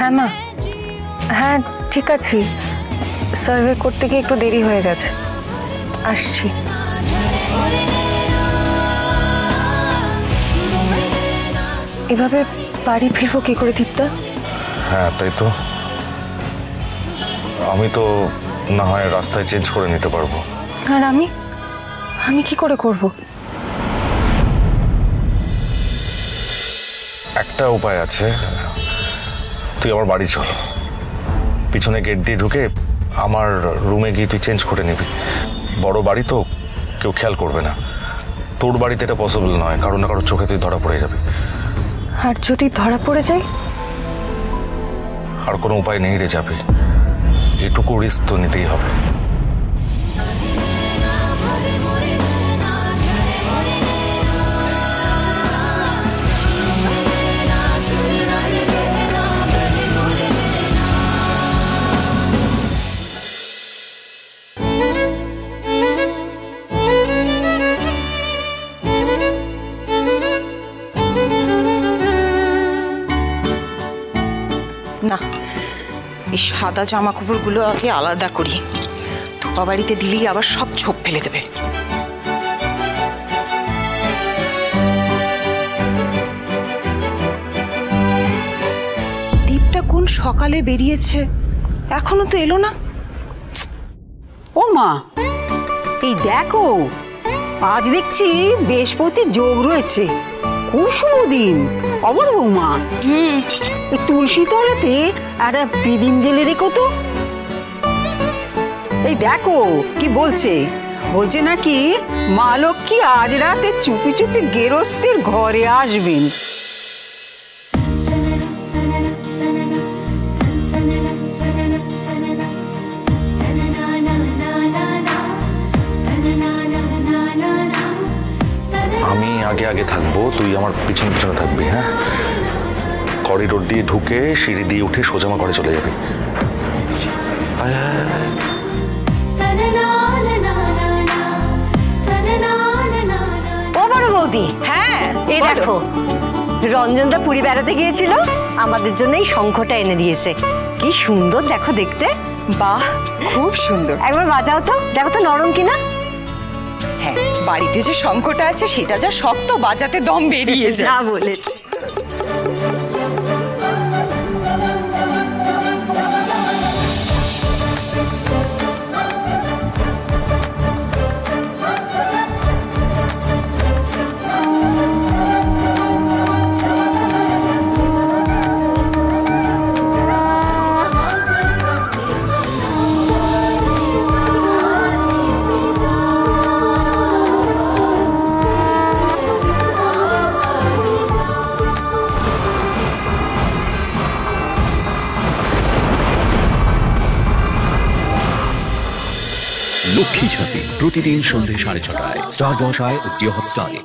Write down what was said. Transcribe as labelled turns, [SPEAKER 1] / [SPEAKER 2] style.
[SPEAKER 1] হ্যাঁ মা, হ্যাঁ ঠিক আছে, সার্ভে করতে গিয়ে একটু দেরি হয়ে গেছে, আসছি। এভাবে বাড়ি ফিরবো কি করে দীপ্তা?
[SPEAKER 2] হ্যাঁ তাই তো, আমি তো না হয় রাস্তায় চেঞ্জ করে নিতে পারবো।
[SPEAKER 1] আর আমি কি করে করব?
[SPEAKER 2] একটা উপায় আছে, তুই আমার বাড়ি চল, পিছনে গেট দিয়ে ঢুকে আমার রুমে গিয়ে তুই চেঞ্জ করে নিবি। বড় বাড়ি তো, কেউ খেয়াল করবে না। তোর বাড়িতে এটা পসিবল নয়, কারো না কারোর চোখে তুই ধরা পড়ে যাবে।
[SPEAKER 1] আর যদি ধরা পড়ে যাই?
[SPEAKER 2] আর কোনো উপায় নেই রে যাবে, এটুকু রিস্ক তো নিতেই হবে।
[SPEAKER 3] না, এই সাদা জামা কাপড়গুলো আগে আলাদা করি, ধোপা বাড়িতে দিলেই আবার সব ছোপ ফেলে দেবে। দীপটা কোন সকালে বেরিয়েছে, এখনো তো এলো না।
[SPEAKER 4] ও মা, এই দেখো, আজ দেখছি বৃহস্পতি যোগ রয়েছে, খুব শুভ দিন। অমর বৌমা, এই তুলসী তলাতে একটা বিদিন জেলে রেখো তো। এই দেখো কি বলছে, বলছে নাকি মা লক্ষ্মী আজ রাতে চুপি চুপি গেরস্তের ঘরে আসবেন।
[SPEAKER 2] আমি আগে আগে থাকবো, তুই আমার পিছনে পিছনে থাকবি। হ্যাঁ, করিডোর দিয়ে ঢুকে সিঁড়ি দিয়ে উঠে সোজা আমার ঘরে চলে যাবি।
[SPEAKER 5] ও বড় বৌদি,
[SPEAKER 3] হ্যাঁ
[SPEAKER 5] এই দেখো, রঞ্জনদা পুরী বেড়াতে গিয়েছিল, আমাদের জন্য এই শঙ্খটা এনে দিয়েছে। কি সুন্দর দেখো দেখতে।
[SPEAKER 3] বাহ, খুব সুন্দর।
[SPEAKER 5] একবার বাজাও তো, দেখো তো নরম কিনা।
[SPEAKER 3] হ্যাঁ, বাড়িতে যে শঙ্খটা আছে সেটা যা শক্ত, বাজাতে দম বেরিয়ে যায়।
[SPEAKER 5] না বলেছে।
[SPEAKER 6] লক্ষ্মী ঝাঁপি প্রতিদিন সন্ধ্যে 6:30টায় স্টার জলসায় ও জিও হটস্টারে।